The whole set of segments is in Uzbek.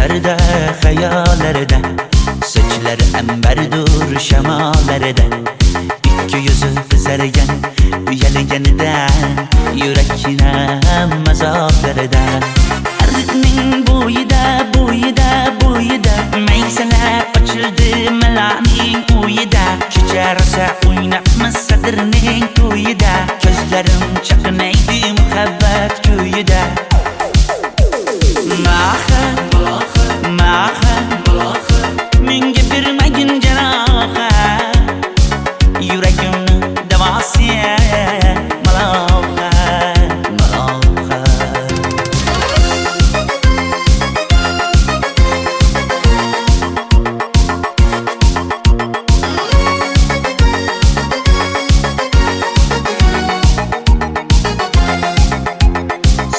Düşlərdə, xəyallərdə, sochlari ambardur shamollarida, ikki yuzi qizargan uyalganidan, yurakning mazoblarida. Ardiqning bo'yida, bo'yida, bo'yida maysalar ochildi malaning uyida. Kecha rosa o'ynabmiz sadirning to'yida, ko'zlarim chaqnaydi muhabbat kuyida. Maha, maha, menga bermagin jaroha, yuragimni davosi maloha, maloha.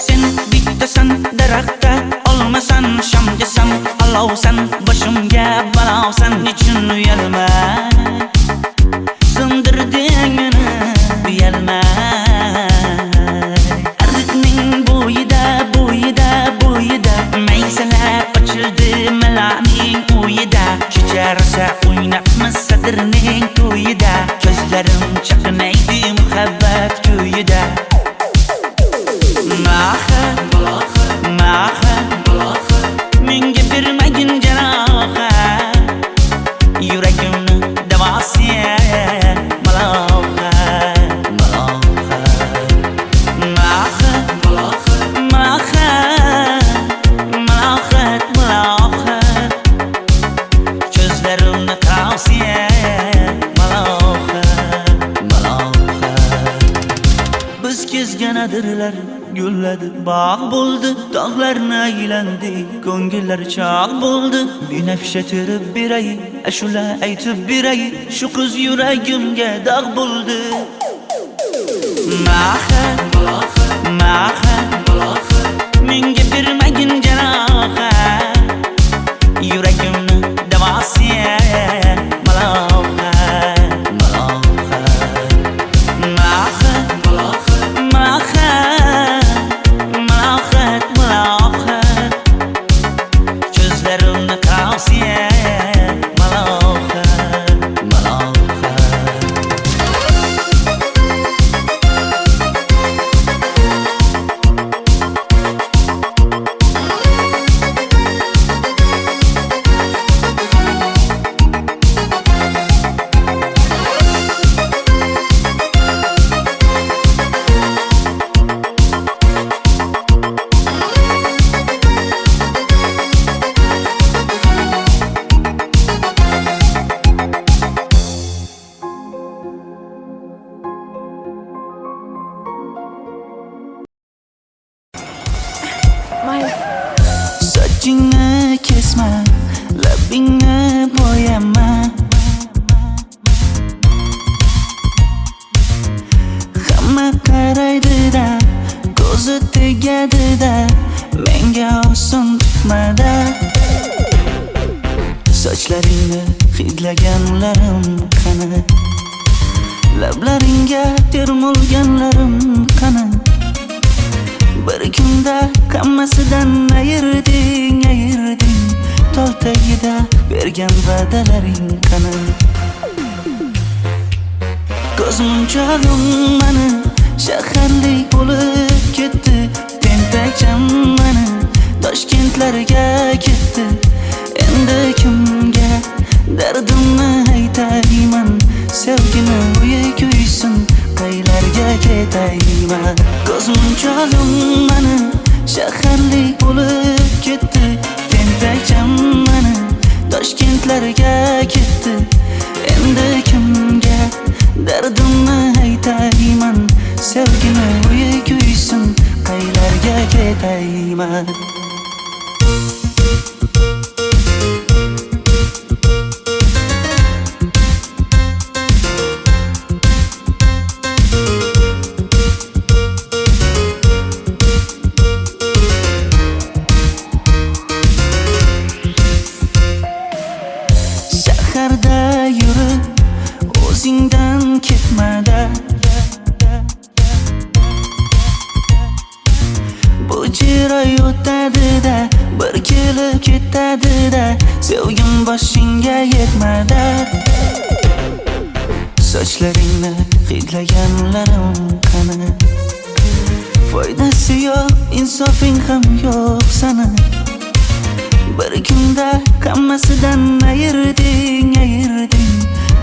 Sen bittasan daraxtda, olmasan shamgasan, olovsan boshimga balosan, nechun uyalma, sindirding meni uyalma. Ardiqning bo'yida, bo'yida, bo'yida maysalar ochildi malaning uyida. Kecha rosa o'ynabmiz sadirning to'yida, ko'zlarim chaqnaydi muhabbat kuyida. Maha, maha, menga bermagin jaroha, yuragimni davosi maloha, maloha. Maha, maha, malohat, malohat, ko'zlarimni qavsi maloha, maloha. Biz kezganadirlar gulladi, bog' bo'ldi, tog'larni aylandi, ko'ngillar chog' bo'ldi. Binafsha terib beray, ashula aytib beray, shu qiz yuragimga dog' bo'ldi. Maha, maha, menga bermagin jaroha, yuragimni davosi maloha, maloha. Maha, maha, malohat, malohat, ko'zlarimni qavsi maloha, maloha. Sochingni kesma, labingni bo'yama, hamma qaraydi-da, ko'zi tegadi-da, menga oson tutmada. Sochlaringni hidlaganlarim qani, lablaringga termulganlarim qani. Bir kunda hammasidan ayirding, ayirding, tol tagida bergan va'dalaring qani. Ko'zmunchog'im mani shaharlik bo'lib ketdi, tentakcham mani Toshkentlarga ketdi. Endi kimga dardimni aytayman, sevgini uyi kuysin, qaylarga ketayman. Ko'zmunchog'im mani shaharlik bo'lib ketdi, tentakcham mani Toshkentlarga ketdi. Endi kimga dardimni aytayman, sevgini uyi kuysin, qaylarga ketayman. Shaharda yurib o'zingdan ketmada, bu chiroy o'tadi bir kelib ketadi-da, sevgim boshingga yetmadi. Sochlaringni hidlaganlarim qani, foydasi yo'q, insofing ham yo'q sana. Bir kunda hammasidan ayırding,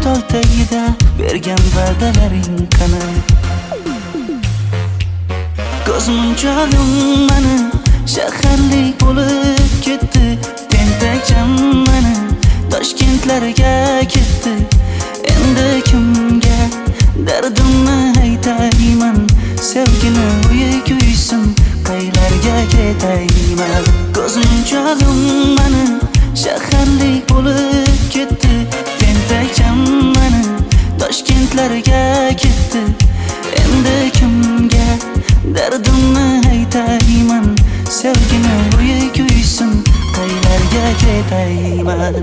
tol tagida bergan va'dalaring qani. Ko'zmunchog'im mani shaharlik bo'lib ketdi, tentakcham mani Toshkentlarga ketdi. Endi kimga dardimni aytayman, sevgini uyi kuysin, qaylarga ketayman. Ko'zmunchog'im mani shaharlik bo'lib ketdi, tentakcham mani Toshkentlarga ketdi. Endi kimga dardimni aytayman, sevgini uyi kuysin, qaylarga ketayman.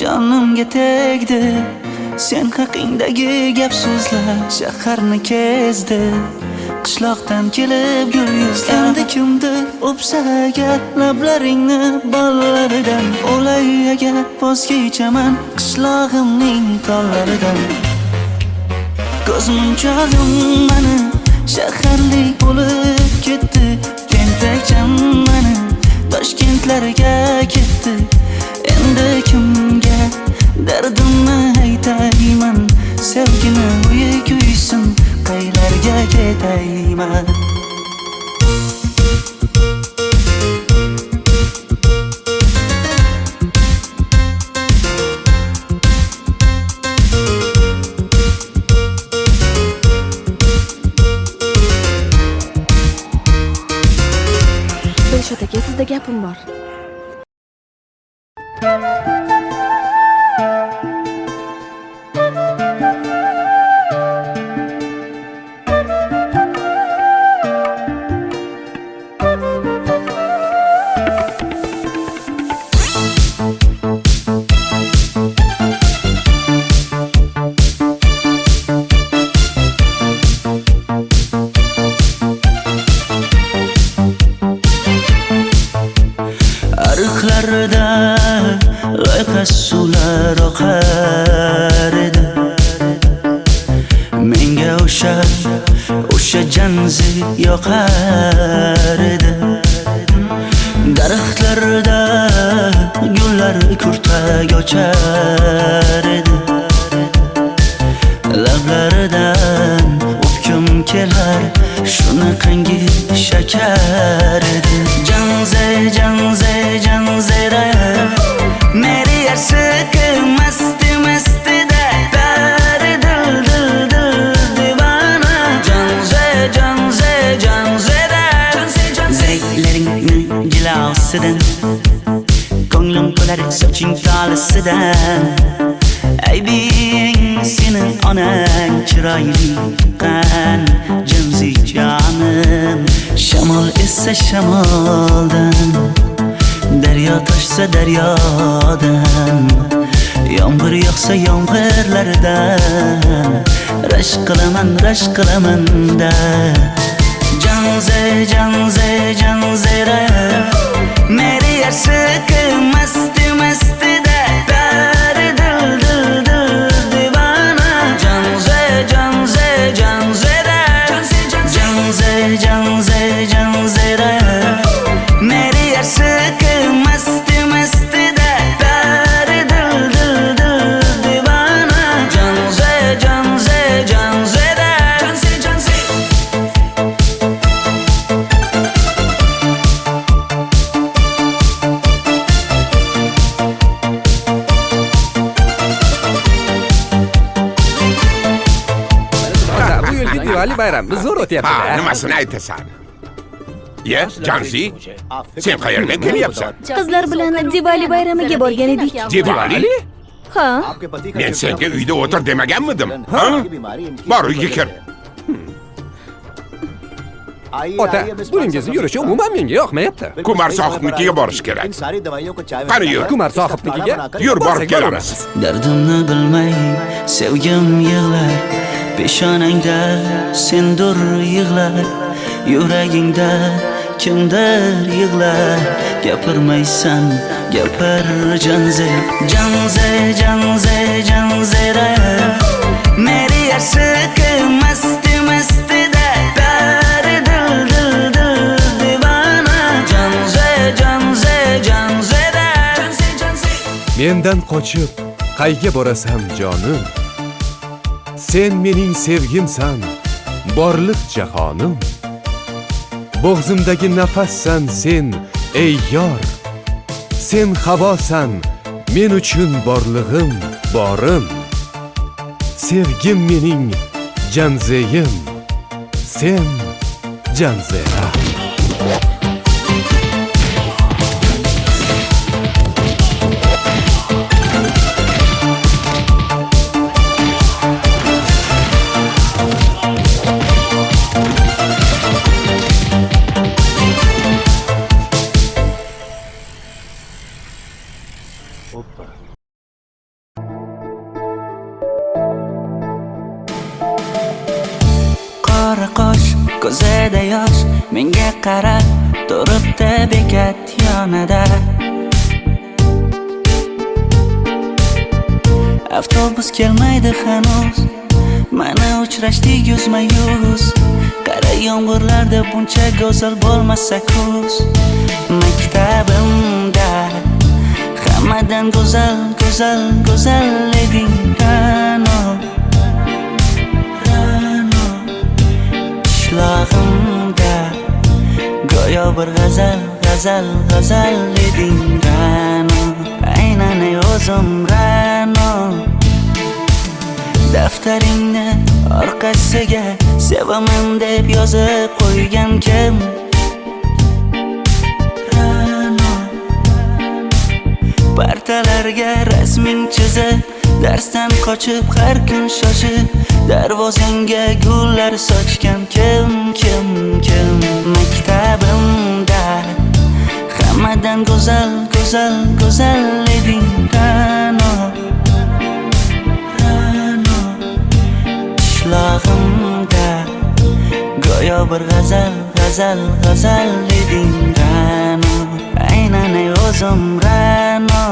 Jonimga tegdi sen haqingdagi gap so'zlar, shaharni kezdi qishloqdan kelib gul yuzlar. Endi kimdir o'psa agar lablaringni bollaridan, o'lay agar voz kechaman qishlog'imning tollaridan. Ko'zmunchog'im mani shaharlik bo'lib ketdi, tentakcham mani Toshkentlarga ketdi. Endi kimga dardimni aytayman, sevgini uyi kuysin, qaylarga ketayman. Dilshod aka, sizda gapim bor. Ariqlarda loyqa suvlar oqar edi, menga o'sha janzi yoqar edi. Daraxtlarda gullar kurtak ochar edi, lablaridan o'pkim kelar, shunaqangi shakar edi. Janzera meri yarsiqi masti da dari dil divana. Janzera zeylaringni jilosidan, ko'nglim to'lar soching tolisidan. Aybing sening onang chiroyli qan, janzi jonim. Shamol essa shamoldan, daryo toshsa daryodan, yomg'ir yog'sa yomg'irlardan, rashk qilaman da. Janzera meri yarsiqi masti da dari dil divana. Janzera meri yarsiqi masti da dari dil divana. Janzera bu yilgi Diwali bayrami zo'r o'tyapti-da. Nimasini aytasan? Ye, Janzi, sen qayerdan kelyapsan? Qizlar bilan Diwali bayramiga borgan edik. Diwali? Ha? Men senga uyda o'tir demaganmidim? Ha? Bor, uyga kir. Ota, buningizni yurishi umuman menga yoqmayapti. Kumar sohibnikiga borish kerak. Qani yur. Kumar sohibnikiga Yur, borib kelamiz. Dardimni bilmay sevgim yig'lar, peshonangda sendur yig'lar, yuragingda kimdir yig'lar gapirmaysan gapir janze janze janze janzera meri aşıkı masti masti da dar dil dil dil divana janze janze janzera janze janze Mendan qochib qayga borasan jonim? Sen mening sevgimsan, borliq jahonim. Bo'g'zimdagi nafassan sen, ey yor. Sen havosan, men uchun borlig'im, borim. Sevgim mening janzeyim, sen janzera. Qora qosh, ko'zida yosh, menga qarab turibdi bekat yonida. Avtobus kelmaydi hanuz, mana uchrashdik yuzma-yuz. Qara yomg'irlarda buncha go'zal bo'lmasa kuz. Maktabimda hammadan go'zal, go'zal, go'zal eding Rano. Qishlog'imda go'yo bir g'azal, g'azal, g'azal eding Rano. Aynan o'zim Rano. Daftaringni orqasiga sevaman deb yozib qo'ygan kim? Rano. Partalarga rasming chizib, darsdan qochib har kun shoshib, darvozangga gullar sochgan kim, kim, kim? Maktabimda hammadan go'zal, go'zal, go'zal eding Rano. Rano. Qishlog'imda go'yo bir g'azal, g'azal, g'azal eding Rano. Aynan o'zim Rano.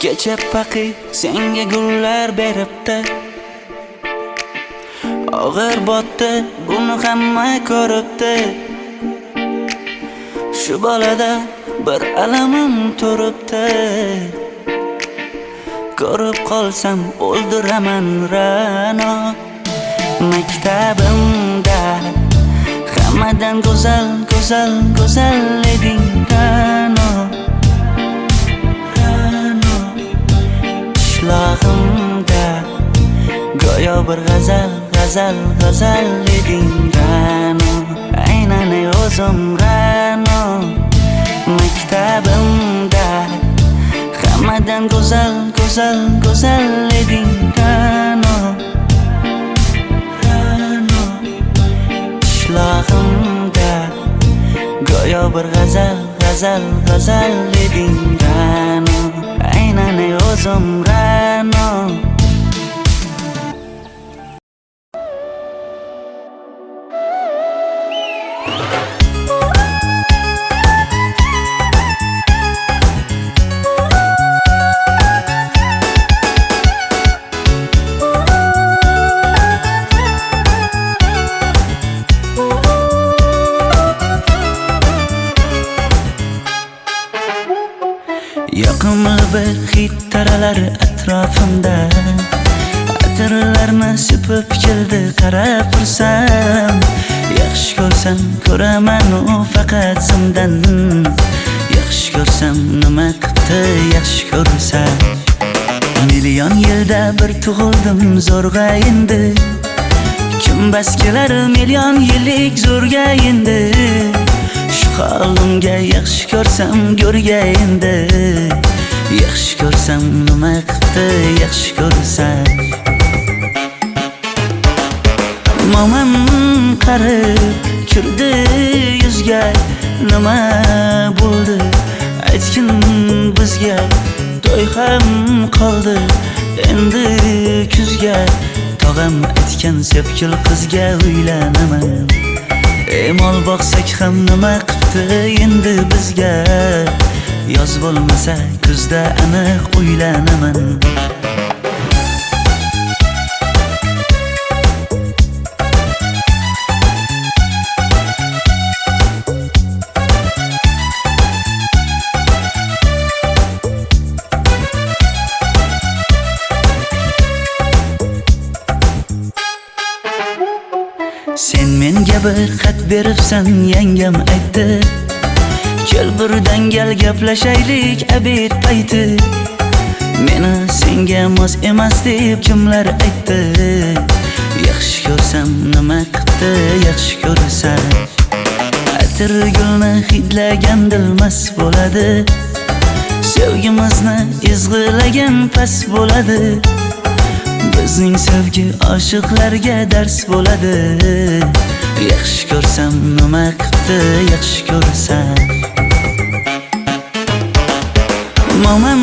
Kecha paqi senga gullar beribdi, og'ir botdi, buni hamma ko'ribdi. Shu bolada bir alamim turibdi, ko'rib qolsam o'ldiraman Rano. Maktabimda hammadan go'zal, go'zal, go'zal eding Rano. Qishlog'imda go'yo bir g'azal, g'azal, g'azal eding Rano. Aynan o'zim Rano. Maktabimda hammadan go'zal, go'zal, go'zal eding Rano. Rano. Qishlog'imda go'yo bir g'azal, g'azal, g'azal eding Rano. Aynan o'zim Rano. Yoqimli bir hid taralari atrofimda, atirlarni sepib keldi qarab tursam. Yaxshi ko'rsam ko'raman u faqat simdan, yaxshi ko'rsam nima qildi yaxshi ko'rsam. Million yilda bir tug'ildim zo'rg'a endi, kim bas kelar million yillik zo'rga endi. Shu holimga yaxshi ko'rsam go'rga endi, yaxshi ko'rsam nima qildi yaxshi ko'rsam. Momam qarib kirdi yuzga, nima bo'ldi aytgin bizga. To'y ham qoldi endi kuzga, tog'am aytgan sepkil qizga uylanaman. Mol boqsak ham nima qipti endi bizga, yoz bo'lmasa kuzda aniq uylanaman. Sen menga bir xat beribsan, yangam aytdi. Kel birdan gal gaplashaylik abid payti. Meni senga mos emas deb kimlar aytdi. Yaxshi ko'rsam nima qipti, yaxshi ko'rsam atir gulni hidlagan dilmas bo'ladi. Sevgimizni izg'ilagan pas bo'ladi. Bizning sevgi oshiqlarga dars bo'ladi. Yaxshi ko'rsam nima qipti, yaxshi ko'rsam. Momam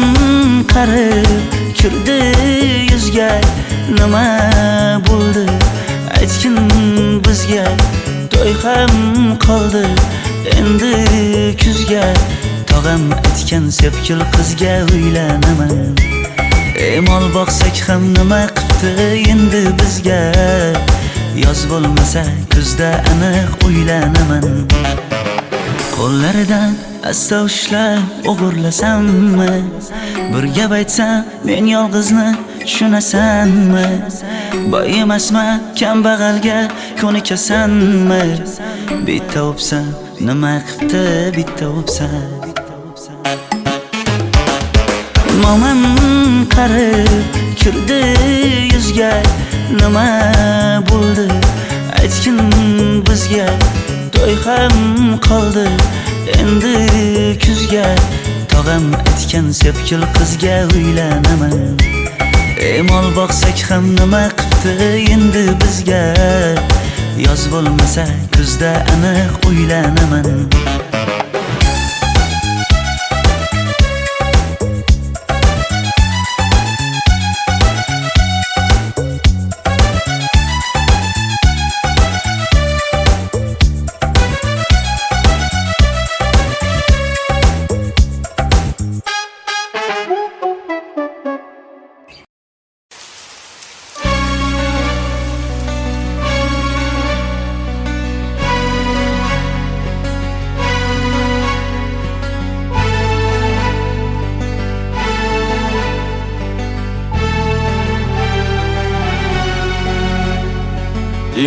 qarib kirdi yuzga, nima bo'ldi aytgin bizga. To'y ham qoldi endi kuzga, tog'am aytgan sepkil qizga uylanaman. Mol boqsak ham nima qipti endi bizga, yoz bo'lmasa kuzda aniq uylanaman. Qo'llaridan asta ushlab o'g'irlasammi? Bir gap aytsam men yolg'izni tushunasanmi? Boy emasman kambag'alga ko'nikasanmi? Bitta o'psam nima qipti, bitta o'psam. Momam qarib kirdi yuzga, nima bo'ldi aytgin bizga. To'y ham qoldi endi kuzga, tog'am aytgan sepkil qizga uylanaman. Mol boqsak ham nima qipti endi bizga, yoz bo'lmasa kuzda aniq uylanaman.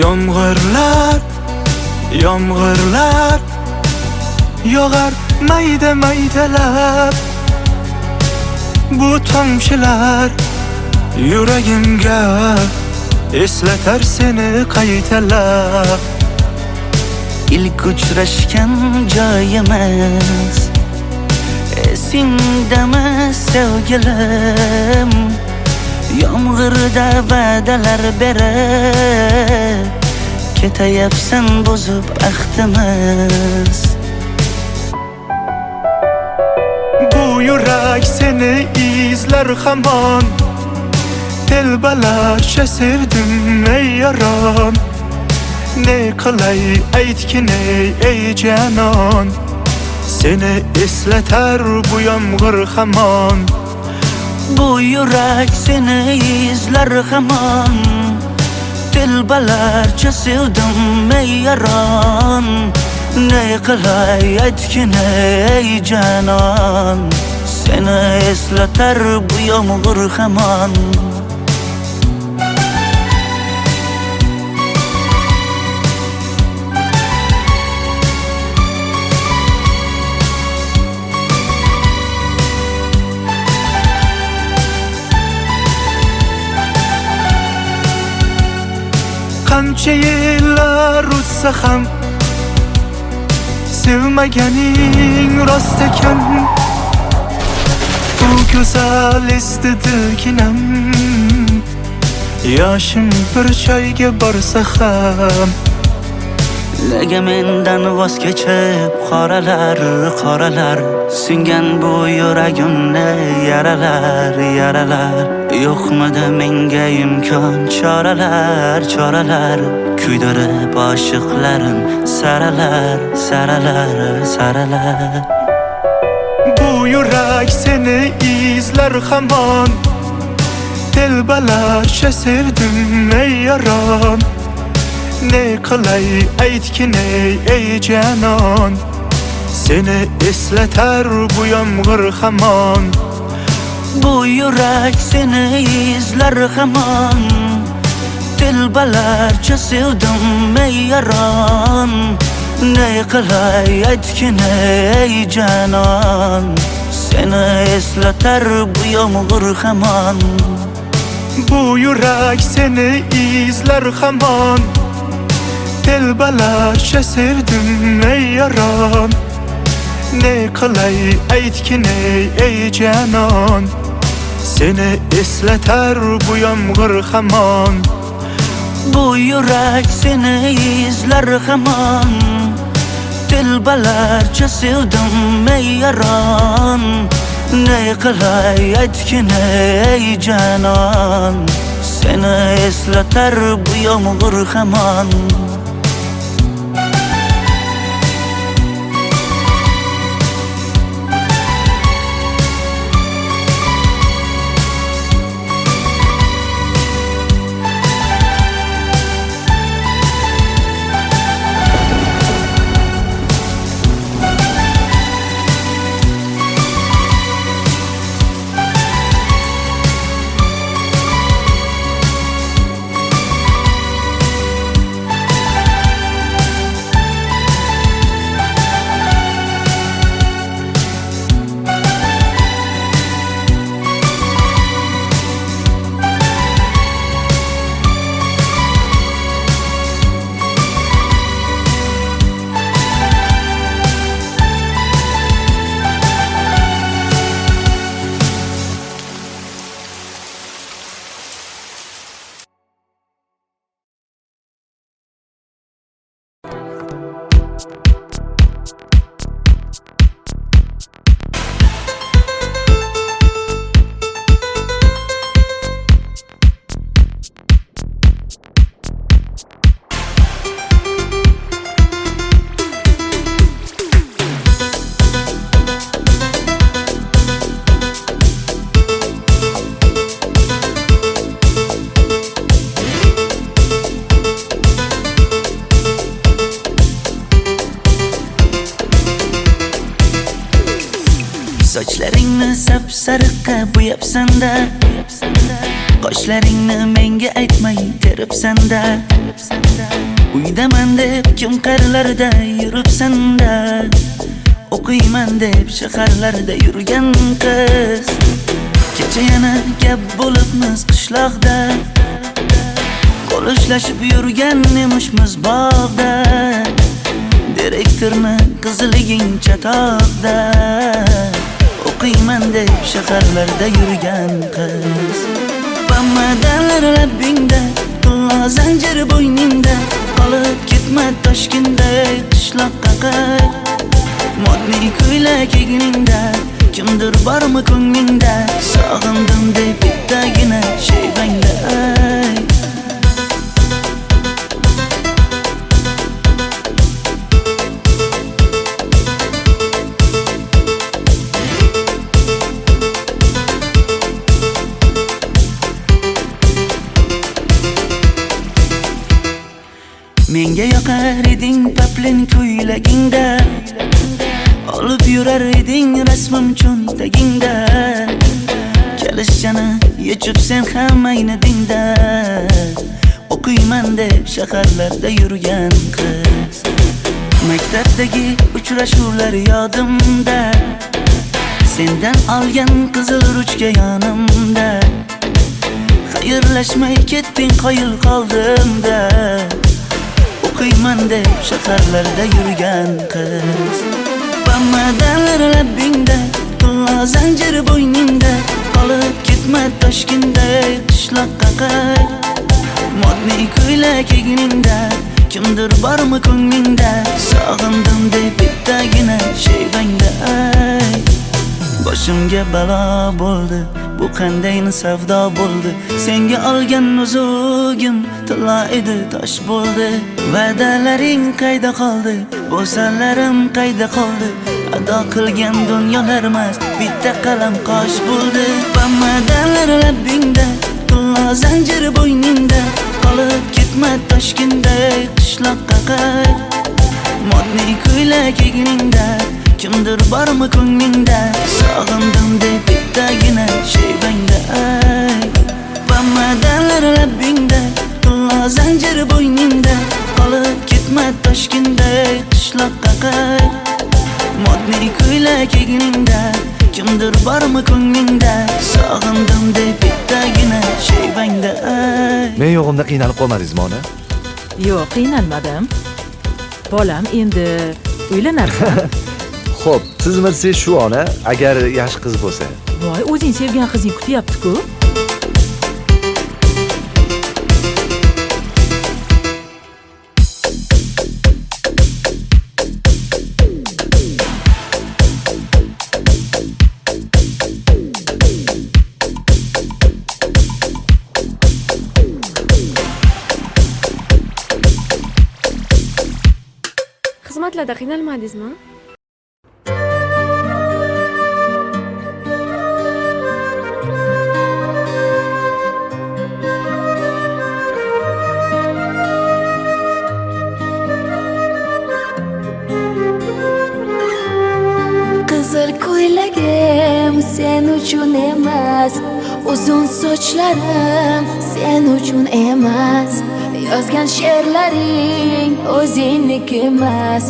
Yomg'irlar, yomg'irlar yog'ar mayda maydalab. Bu tomchilar yuragimga eslatar seni qaytalab. İlk uchrashgan joyimiz esingdami sevgilim? Yomg'irda va'dalar berib ketayapsan bozib ahdimiz. Bu yurak seni izler hamon, telbalarcha sevdim ey yaron. Ne qilay aytgin ey canon, seni eslatar bu yomg'ir hamon. Bu yurak seni izler hamon, telbalarcha sevdim ey yaron. Ne qilay aytgin ey canon, seni eslatar bu yomg'ir hamon. Qancha yillar o'tsa ham sevmaganing rost ekan. Bu go'zal esdidiginam yoshim bir joyga borsa ham Nega mendan voz kechib qoralar Singan bu yuragimni yaralar Yo'qmidi menga imkon choralar Kuydirib oshiqlarim saralar Bu yurak seni izler hamon Telbalarcha sevdim ey yaron Ne qilay aytgin ey canon Seni esleter bu yomg'ir hamon Bu yurak seni izlar hamon Telbalarcha sevdim ey yaron Ne qilay aytgin ey canon Seni eslatar bu yomg'ir hamon Bu yurak seni izler hamon Telbalarcha sevdim ey yaron Ne qilay aytgin ey canon Seni esleter bu yomg'ir hamon Bu yurak seni izlar hamon Telbalarcha sevdim ey yaron Ne qilay aytgin ey canon Seni eslatar bu yomg'ir hamon Sochlaringni sapsariqqa bo'yabsan-da Qoshlaringni menga aytmay teribsan-da Uydaman deb kim qarlarda yuribsan-da O'qiyman deb shaharlarda yurgan qiz Kecha yana gap bo'libmiz qishloqda Qo'l ushlashib yurgan emishmiz bog'da Direktorni qiziliging chatoqda O'qiyman deb shaharlarda yurgan qiz Bamadanlar labbingda Qillo zanjir bo'yningda Qolib ketma Toshkentda qishloqqa qayt Modniy ko'ylak egningda Kimdir bormi ko'nglingda Sog'indim deb bittagina shevangda ayt Menga yoqar eding paplin ko'ylagingda Olib yurar eding rasmim cho'ntagingda Kalishchani yechib sen ham aynadingda O'qiyman deb shaharlarda yurgan qiz Maktabdagi uchrashuvlar yodimda Sendan olgan qizil ruchka yonimda Xayrlashmay ketding qoyil qoldimda O'qiyman deb shaharlarda yurgan qiz Bamadanlar labbingda Qillo zanjir bo'yningda Qolib ketma Toshkentda qishloqqa qayt modniy ko'ylak egningda kimdir bormi ko'nglingda sog'indim deb bittagina shevangda ay boshimga balo bo'ldi bu qanday savdo bo'ldi senga olgan nuzugim tilla edi tosh bo'ldi va'dalaring qayda qoldi bo'salarim qayda qoldi ado qilgan dunyolar emas bitta qalam qosh bo'ldi bamadalar labingda tilla zanjir bo'yningda qolib ketma Toshkentday qishloqqa qayt modniy ko'ylak egningda kimdir bormi ko'nglingda sog'indim deb bittagina shevangda ay bamadalar labingda tilla zanjir bo'yningda qolib ketma Toshkentday qishloqqa qayt modniy ko'ylak egningda kimdir bormi ko'nglingda sog'indim deb bittagina shevangda ay Men yo'g'imda qiynalib qolmadingizmi ona? Yo'q, qiynalmadim. Bolam, endi uylanarsan. Xo'p, siz bilsangiz shu ona, agar yaxshi qiz bo'lsa. Voy, o'zing sevgan qizing kutyapti-ku. Xizmatlarda qiynalmadingizmi? Qizil ko'ylagim sen uchun emas, uzun sochlarim sen uchun emas, yozgan she'rlaring o'zingniki emas,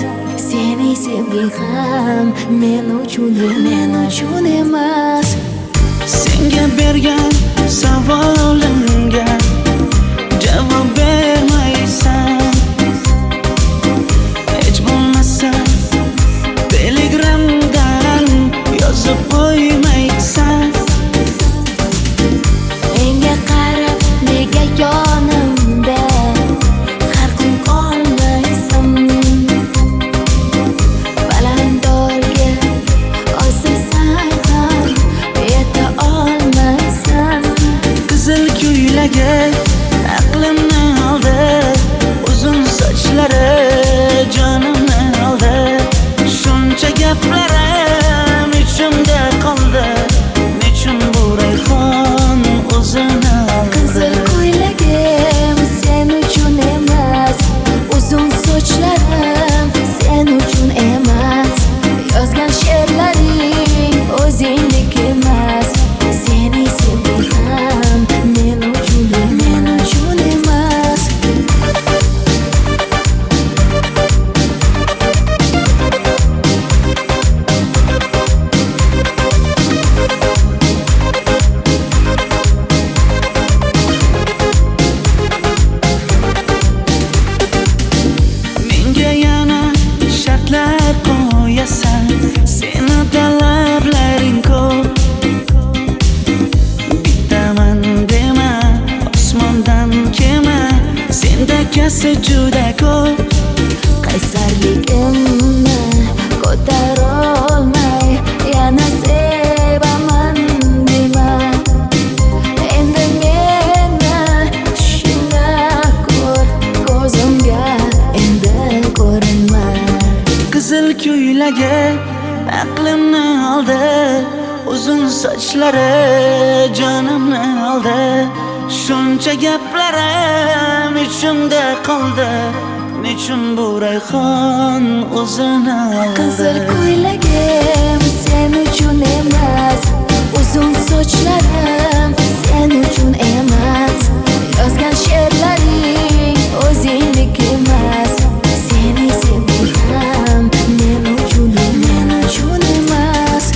seni sevging ham men uchun emas. senga bergan savolimga javob bermaysan hech bo'lmasa telegramdan yozib qo'ymaysan Menga qarab nega yonimda har kun qolmaysan, balandorga osilsang ham yeta olmaysan. qizil ko'ylagi aqlimni oldi uzun sochlari jonimni oldi shuncha gaplarim ichimda qoldi nechun bu rayhon o'zini oldi Qizil ko'ylagim sen uchun emas, uzun sochlarim sen uchun emas, yozgan she'rlaring o'zingniki emas, seni sevging ham men uchun emas. menga yana shartlar qo'yasan seni talablaring ko'p bittaman dema osmondan kema senda kasi juda ko'p Qaysarligimni ko'tarolmay yana sevaman dema, endi meni tushingda ko'r, ko'zimga endi ko'rinma. qizil ko'ylagi aqlimni oldi uzun sochlari jonimni oldi shuncha gaplarim ichimda qoldi nechun bu rayhon o'zini oldi Qizil ko'ylagim sen uchun emas, uzun sochlarim sen uchun emas, yozgan she'rlaring o'zingniki emas, seni sevging ham men uchun emas.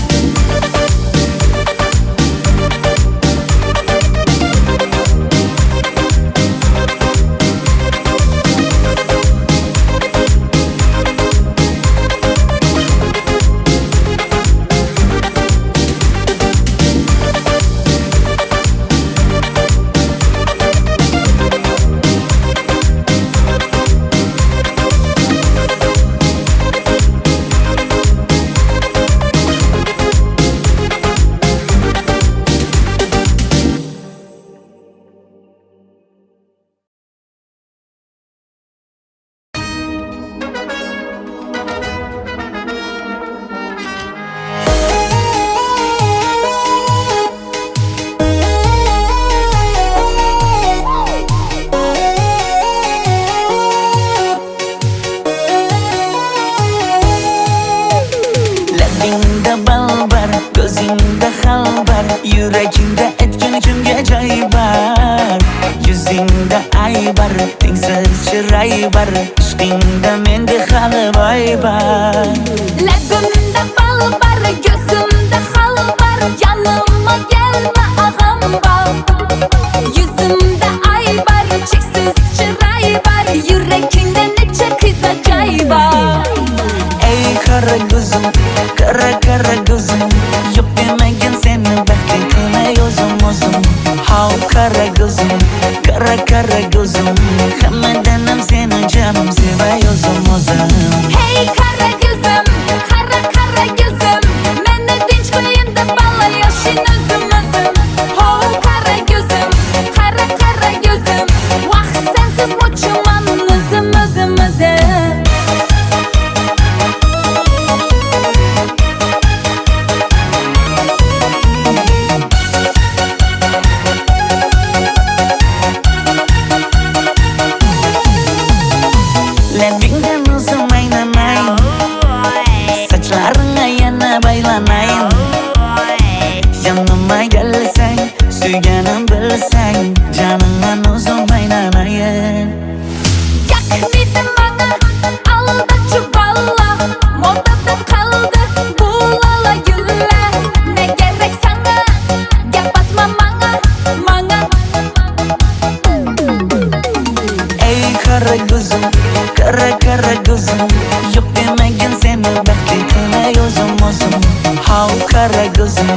chiray bar ishqingda menda hali boy bar Labimda bal bar, gözümde hal bar, yanıma gelme ağam bar. Yüzümde ay bar, çeksiz çıray bar, yüreğinde neçe kız acayip bar. ey kara gözüm kara gözüm yok demegin seni baxtli qilmay o'zim hav kara gözüm kara gözüm hammadanam seni canım sevay o'zim Hey kara gözüm, kara gözüm, meni dinç koyun da bala yaşın özüm özüm. Oh kara gözüm, kara gözüm, vah sensiz muçuman özüm özüm özüm. labingdan o'zim aylanay sochlaringga yana baylanay yanıma gelsang suyganim bilsang caningdan o'zim aylanayin Yaknidin bana, alda çuballa, modada kaldı bu lala güller. Ne gerek sana, gap atma mana. ey kara gözüm kara gözüm yok demegin seni baxtli qilmay o'zim hav kara gözüm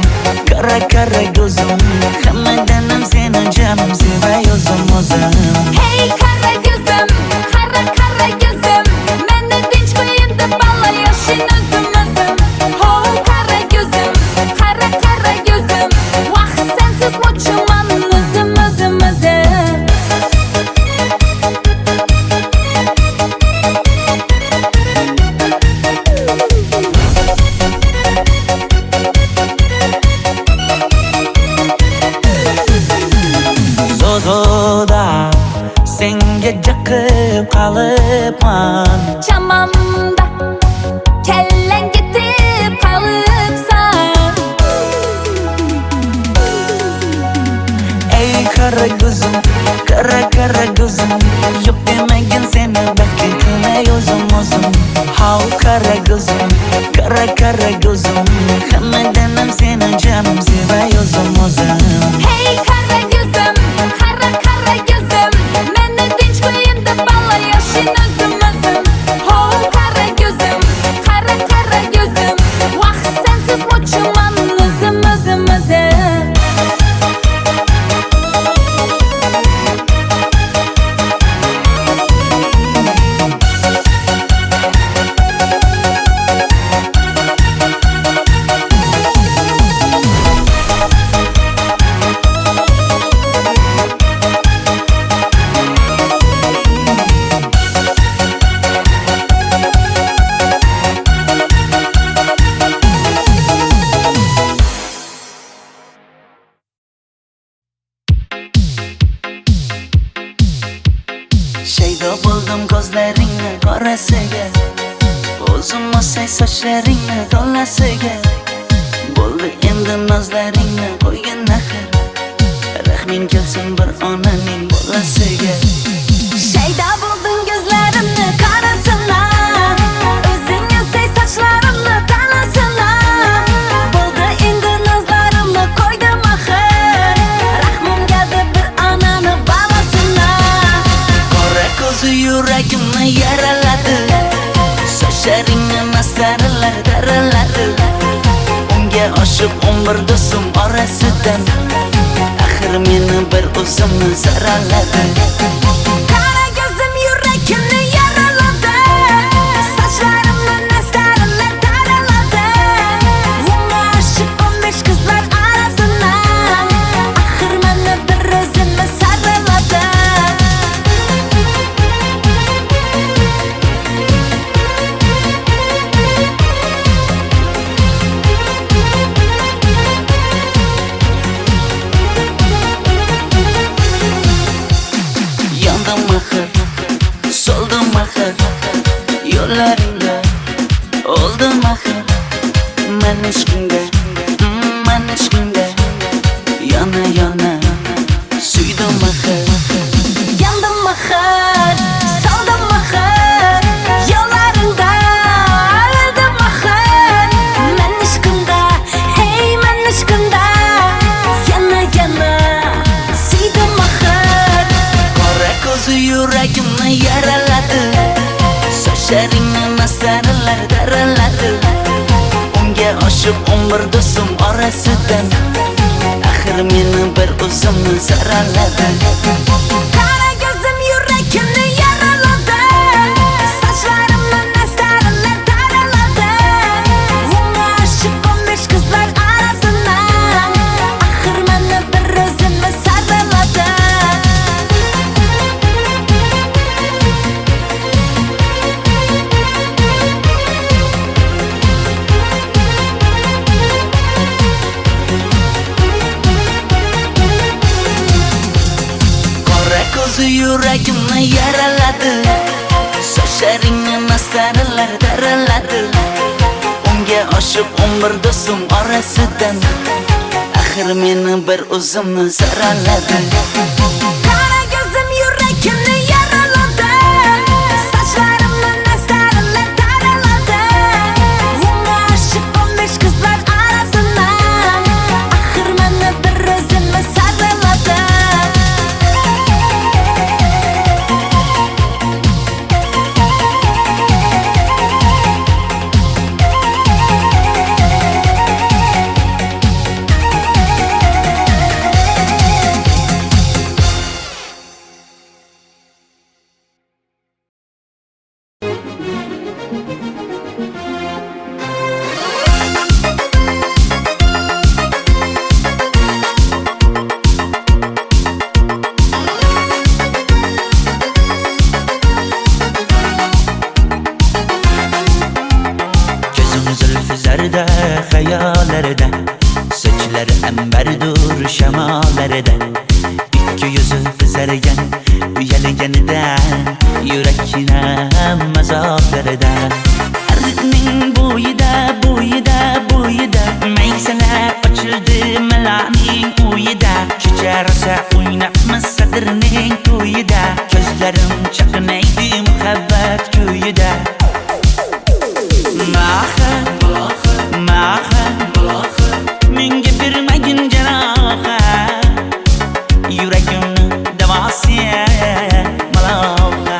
kara gözüm hammadanam seni canım sevay o'zim Hey kara gözüm, kara gözüm, meni dinç koyun da bala yaşın özüm özüm. Oh kara gözüm, kara gözüm, vah sensiz muçuman özüm özüm özüm. zozoda senga jiqib qolibman Çamamda kellen gitip kalıpsan. ey kara gözüm kara gözüm yok demegin seni baxtli qilmay o'zim hav kara gözüm kara gözüm hammadanam seni canım sevay o'zim Hey kara gözüm, kara gözüm, meni dinç koyun da bala yaşın özüm özüm. Oh kara gözüm, kara gözüm, vah sensiz muçuman özüm özüm özüm. shaydo bo'ldim ko'zlaringni qorasiga o'zim o'say sochlaringni to'lasiga bo'ldi endi nozlaringni qo'ygin axir rahming kelsin bir onaning bolasiga Şeyda buldun gözlerimni karasınlar, özün yüzey saçlarımla tanasınlar. Buldu indi nazlarımla koydum ahır, rahmim geldi bir ananı balasınlar. qora ko'zi yuragimni yaraladi sochlaringni mastarlar daraladi unga oshiq 11 do'stim orasidan axir meni bir o'zimni saraladi Kara gözüm yüreğimni yaraladı, saçlarımla nazlarımla daraladı. Bunga aşık 15 kızlar arasında, ahır beni bir özüme sarıladı. yuragimni yaraladi. Sochlaringni masaralar daraladi. Unga oshib umr do'stim orasidan axir meni bir o'zimni saraladi. Qara ko'zim yuragimni yaraladi. Sochlarimni masaralar daraladi. Unga oshib 15 qizlar arasidan axir meni bir o'zimni saraladi. Qora ko'zi yuragimni yaraladi. Sochlaringni masaralar daraladi. Unga oshib umr do'stim orasidan axir meni bir o'zimni saraladi. Qara ko'zim yuragimni yaraladi. Sochlarimni masaralar daraladi. Unga oshib 15 qizlar arasidan axir meni bir o'zimni saraladi. Gözüm zülfü zerde hayallerden, saçları emberdur şemalardan. İki yüzü kızargan uyalganidan, yurakine mazoklardan. Arıqning bo'yida maysalar ochildi malaning uyida. Kecha rosa o'ynabmiz sadrning to'yida. Ko'zlarim chaqnaydi muhabbat ko'yida. Maha menga bermagin jarohat. Yuragimni davosi maloha.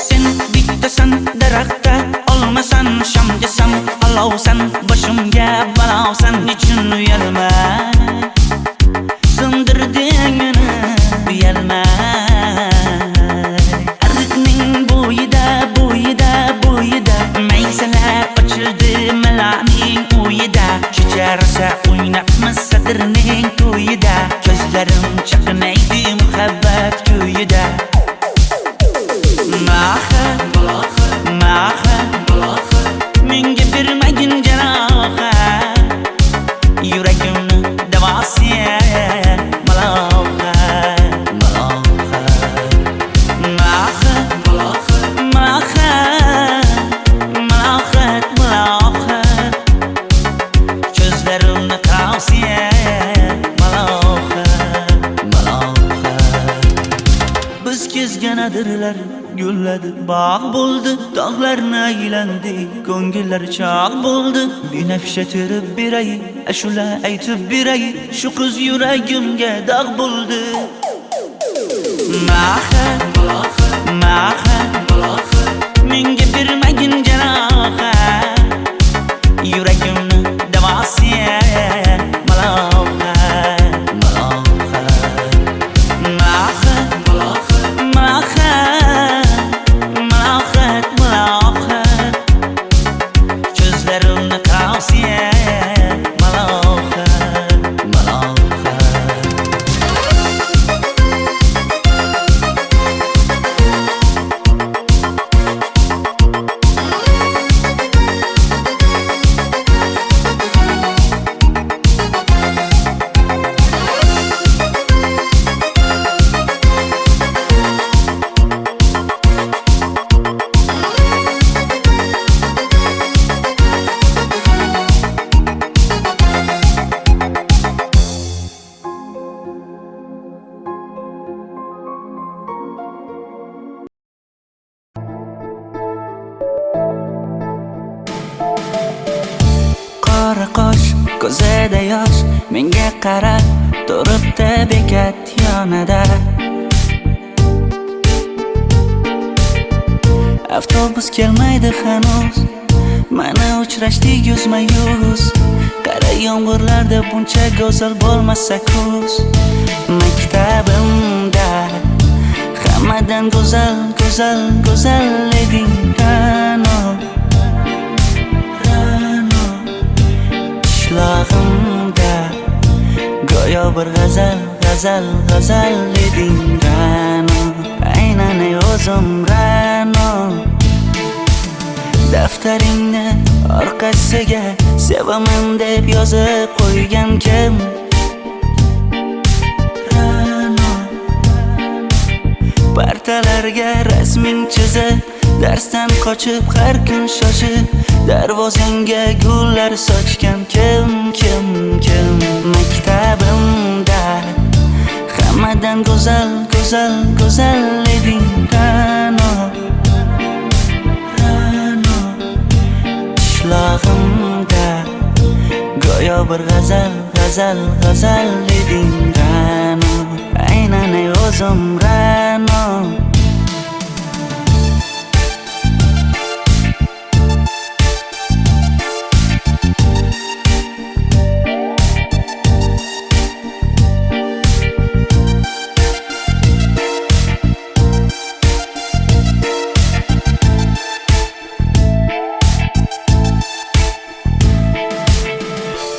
Sen bittasan daraxtda, olmasan shamgasan, olovsan boshimga balosan. Nechun uyalma, sindirding meni uyalma. Arıqning bo'yida maysalar ochildi malaning uyida. Kecha rosa o'ynabmiz sadrning to'yida. Ko'zlarim chaqnaydi muhabbat ko'yida. Maha menga bermagin jarohat. Yuragimni davosi maloha. Ko'zlarimni tavsiya maloha. Biz kezganadirlar gulladi, bog' bo'ldi, tog'larni aylandi, ko'ngillar chog' bo'ldi. Binafsha terib beray, ashula aytib beray, shu qiz yuragimga dog' bo'ldi. Maha menga bermagin jarohat. Yuragimni davosi maloha. Ko'zlarimni tavsiya maloha. ko'zida yosh menga qarab turibdi bekat yonida. Avtobus kelmaydi hanuz, mana uchrashdik yuzma-yuz. Qara yomg'irlarda buncha go'zal bo'lmasa kuz. Maktabimda hammadan go'zal, go'zal, go'zal eding Ra'no. Ra'no qishlog'imda go'yo bir g'azal, g'azal, g'azal eding Ra'no. Aynan o'zim Ra'no. Daftaringni orqasiga sevaman deb yozib qo'ygan kim? Ra'no. Partalarga rasming chizib, darsdan qochib har kun shoshib, darvozangga gullar sochgan kim, kim, kim? Maktabimda hammadan go'zal, go'zal, go'zal eding Ra'no. Ra'no qishlog'imda go'yo bir g'azal, g'azal, g'azal eding Ra'no. Aynan o'zim Ra'no.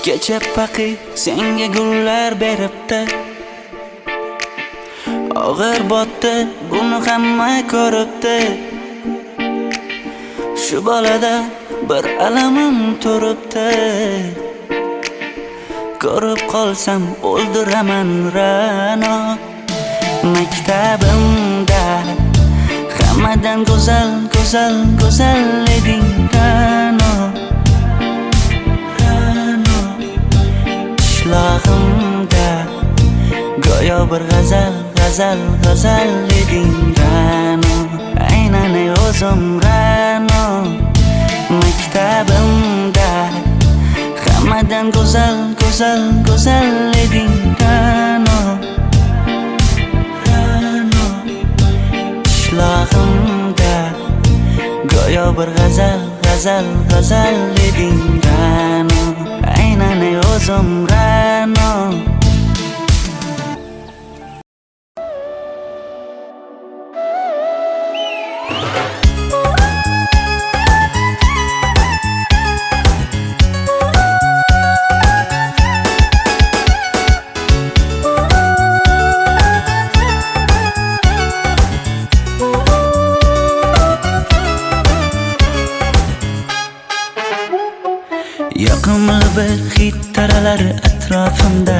Kecha paqi senga gullar beribdi, og'ir botdi buni hamma ko'ribdi. Shu bolada bir alamim turibdi, ko'rib qolsam o'ldiraman Ra'no. Maktabimda hammadan go'zal, go'zal, go'zal eding Ra'no. Qishlog'imda go'yo bir g'azal, g'azal, g'azal eding Ra'no. Aynan o'zim Ra'no. Maktabimda hammadan go'zal, go'zal, go'zal eding Ra'no. Ra'no qishlog'imda go'yo bir g'azal, g'azal, g'azal eding Ra'no. Aynan o'zim Ra'no. Yoqimli bir hid taralari atrofimda,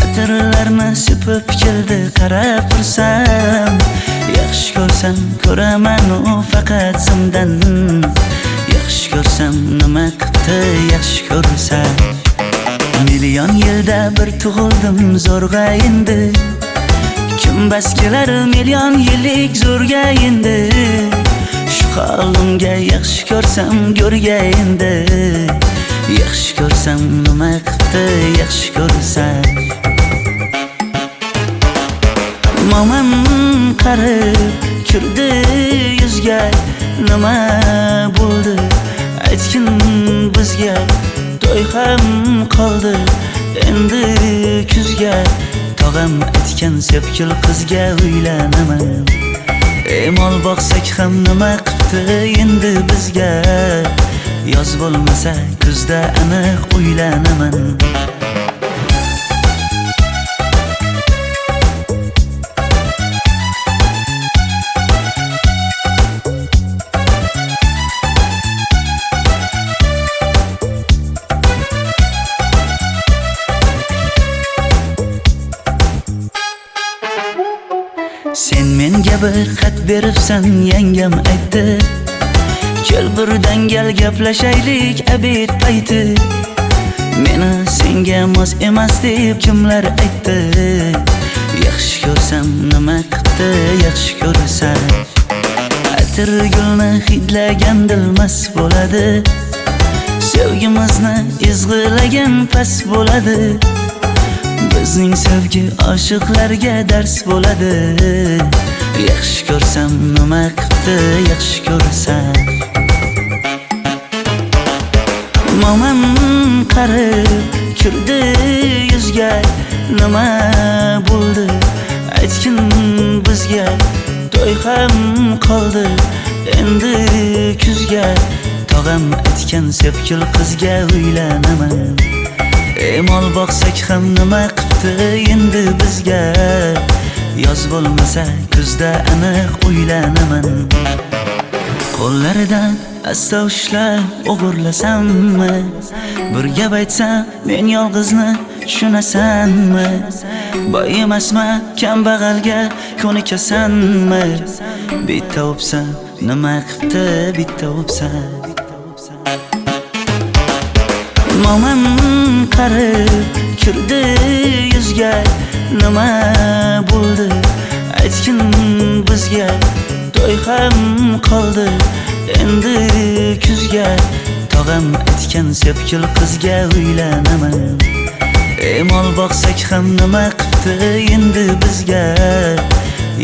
atirlarni sepib keldi qarab tursam. Yaxshi ko'rsam ko'raman u faqat simdan, yaxshi ko'rsam nima qildi yaxshi ko'rsam. Million yilda bir tug'ildim zo'rg'a endi, kim bas kelar million yillik zo'rga endi. Shu holimga yaxshi ko'rsam go'rga endi, yaxshi ko'rsam nima qildi yaxshi ko'rsam. Momam qarib kirdi yuzga, nima bo'ldi aytgin bizga. To'y ham qoldi endi kuzga, tog'am aytgan sepkil qizga uylanaman. Mol boqsak ham nima qildi endi bizga, yoz bo'lmasa kuzda aniq uylanaman. Sen menga bir xat beribsan, yangam aytdi, kel birdan gal gaplashaylik abid payti. Meni senga mos emas deb kimlar aytdi, yaxshi ko'rsam nima qildi yaxshi ko'rsam. Atir gulni hidlagan dilmas bo'ladi, Sevgimizni izg'ilagan pas bo'ladi. Bizning sevgi oshiqlarga dars bo'ladi. Yaxshi ko'rsam nima qildi, yaxshi ko'rsam. Momam qarib kirdi yuzga, nima bo'ldi aytgin bizga. To'y ham qoldi endi kuzga. Tog'am aytgan sepkil qizga uylanaman. Mol boqsak ham nima qildi endi bizga. Yoz bo'lmasa kuzda aniq uylanaman. Qo'llaridan asta ushlab o'g'irlasammi? Bir gap aytsam men yolg'izni tushunasanmi? Boy emasman kambag'alga ko'nikasanmi? Bitta o'psam nima qildi bitta o'psam. Momam qarib kirdi yuzga, nima bo'ldi aytgin bizga. To'y ham qoldi endi kuzga. Tog'am aytgan sepkil qizga uylanaman. Mol boqsak ham nima qildi endi bizga.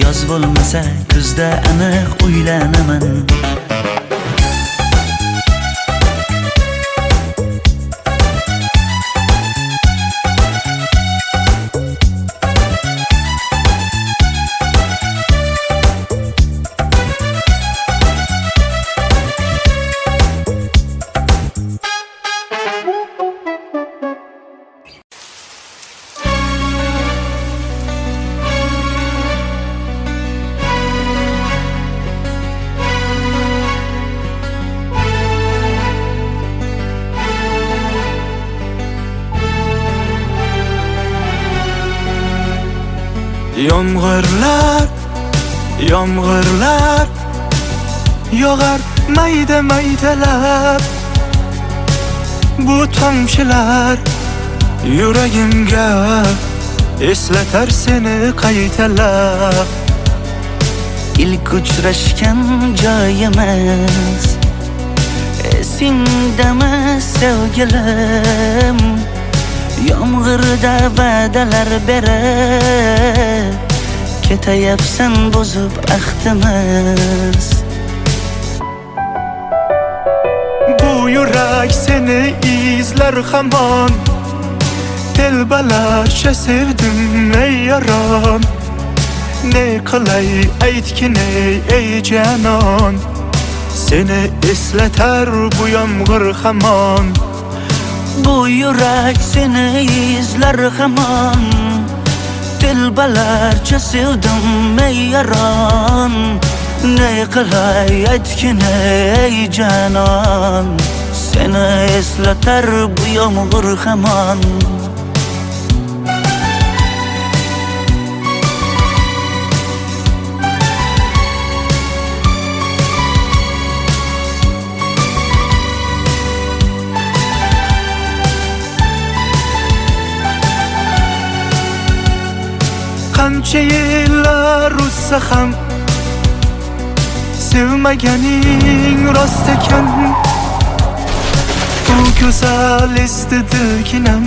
Yoz bo'lmasa kuzda aniq uylanaman. Yomg'irlar, yomg'irlar yog'ar mayda maydalab. Bu tomchilar yuragimga eslatar seni qaytalab. İlk uchrashgan joyimiz esingdami sevgilim? Yomg'irda va'dalar berib ketayapsan buzib ahdimiz. Bu yurak seni izler hamon. Telbalarcha sevdim ey yaron. Ne qilay aytgin ey canon. Seni eslatar bu yomg'ir hamon. Bu yurak seni izler hamon. Telbalarcha sevdim ey yaron. Ne qilay aytgin ey canon. Seni eslatar bu yomg'ir hamon. Qancha yillar o'tsa ham sevmaganing rost ekan. Bu go'zal esdidiginam.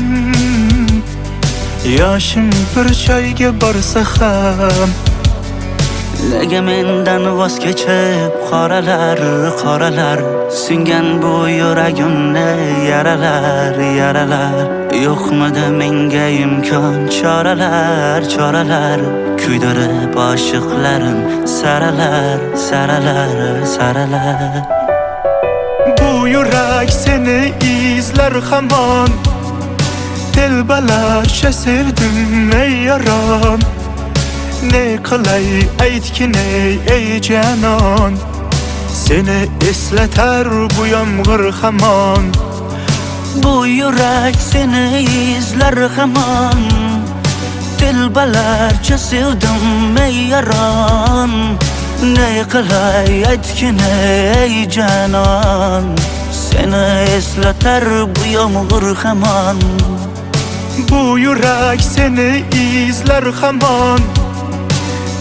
Yoshim bir joyga borsa ham Nega mendan voz kechib qoralar, qoralar singan bu yuragimni yaralar, yaralar. Yo'qmidi menga imkon choralar, choralar kuydirib oshiqlarim saralar, saralar, saralar. Bu yurak seni izler hamon. Telbalarcha sevdim ey yaron. Ne qilay aytgin ey canon. Seni eslatar bu yomg'ir hamon. Bu yurak seni izler hamon. Telbalarcha sevdim ey yaron. Ne qilay aytgin ey canon. Seni eslatar bu yomg'ir hamon. Bu yurak seni izler hamon.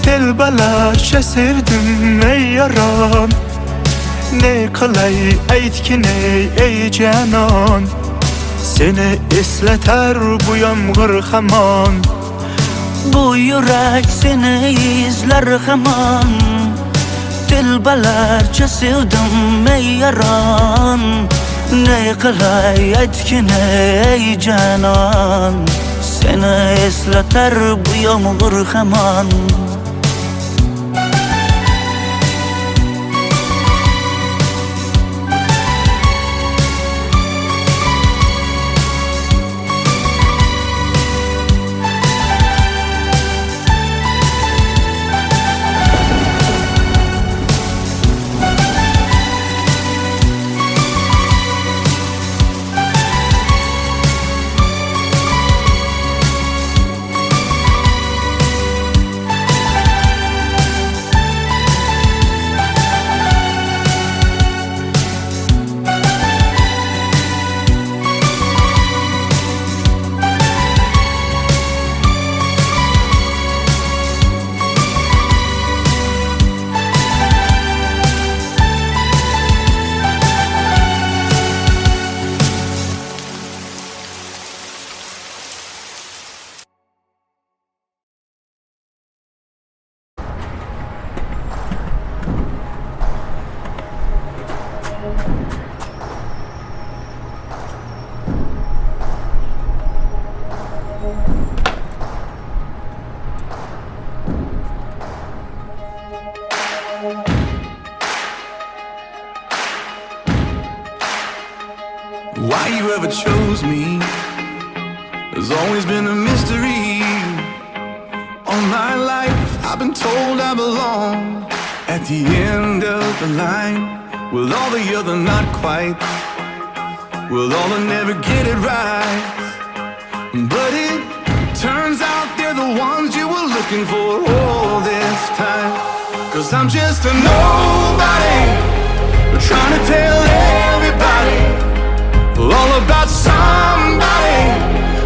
Telbalarcha sevdim ey yaron. Ne qilay aytgin ey janon, seni eslatar bu yomg'ir hamon. Bu yurak seni izlar hamon. Dilbalarcha sevdim ey yaron. Ne qilay aytgin ey janon, seni eslatar bu yomg'ir hamon. Why you ever chose me has always been a mystery. All my life I've been told I belong at the end of the line, with all the other not quite, with all that never get it right. But it turns out they're the ones you were looking for all this time. 'Cause I'm just a nobody, trying to tell everybody all about somebody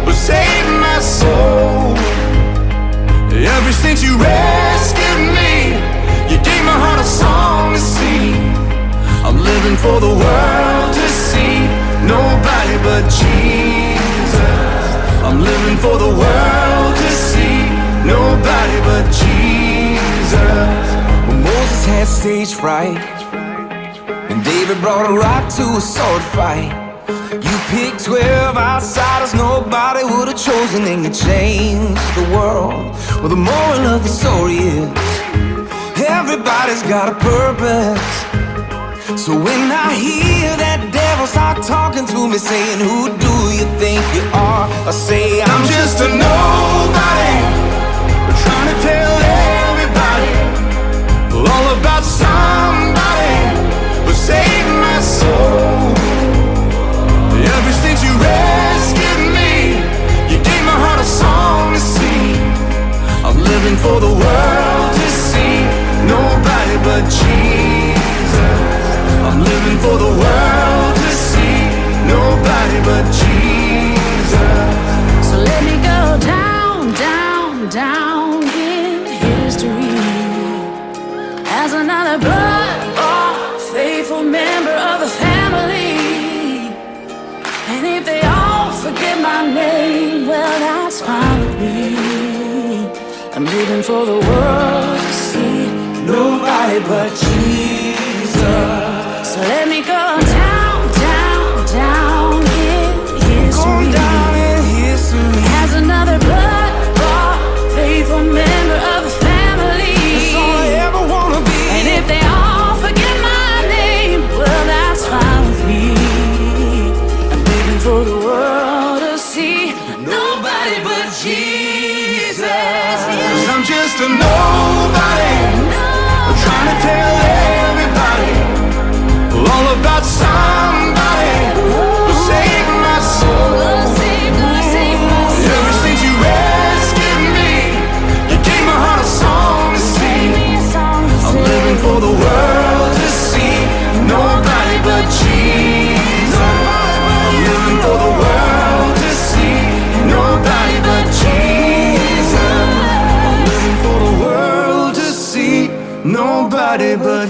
who saved my soul. Ever since you rescued me, you gave my heart a song to sing. I'm living for the world to see, nobody but Jesus. I'm living for the world to see, nobody but Jesus. When Moses had stage fright and David brought a rock to a sword fight, you picked 12 outsiders nobody would have chosen, and you changed the world. Well, the moral of the story is everybody's got a purpose. So when I hear that devil start talking to me saying, who do you think you are? I say, I'm just a nobody, trying to tell everybody all about somebody who saved my soul. Ever since you rescued me, you gave my heart a song to sing. I'm living for the world to see, nobody but Jesus. I'm living for the world to see, nobody but Jesus. So let me go down, down, down in history as another blood-bought, faithful member of the family. And if they all forget my name, well, that's fine with me. I'm living for the world to see, nobody but Jesus. So let me go down, down, down in history, down in history as another blood-bought, faithful member of the family. That's all I ever wanna be. And if they all forget my name, well, that's fine with me. For the world to see, nobody but Jesus. 'Cause I'm just a nobody, trying to tell everybody all about somebody who saved my soul. Ever since you rescued me, you gave my heart a song to sing. I'm living for the world to see, nobody but Jesus. I'm living for the world to see, nobody but Jesus. I'm living for the world to see, nobody but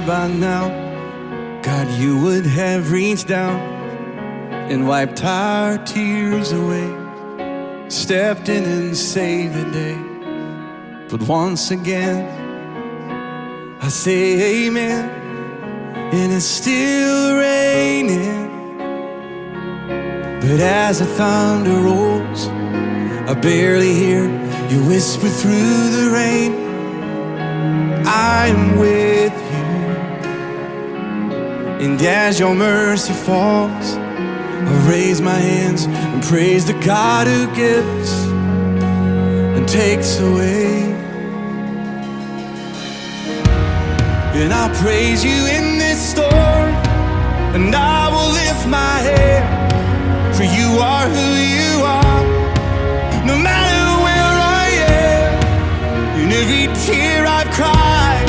by now, God, you would have reached down and wiped our tears away, stepped in and saved the day. But once again, I say amen, and it's still raining. But as the thunder rolls, I barely hear you whisper through the rain, I'm with you. And as your mercy falls, I raise my hands and praise the God who gives and takes away. And I'll praise you in this storm, and I will lift my head, for you are who you are. No matter where I am, in every tear I've cried,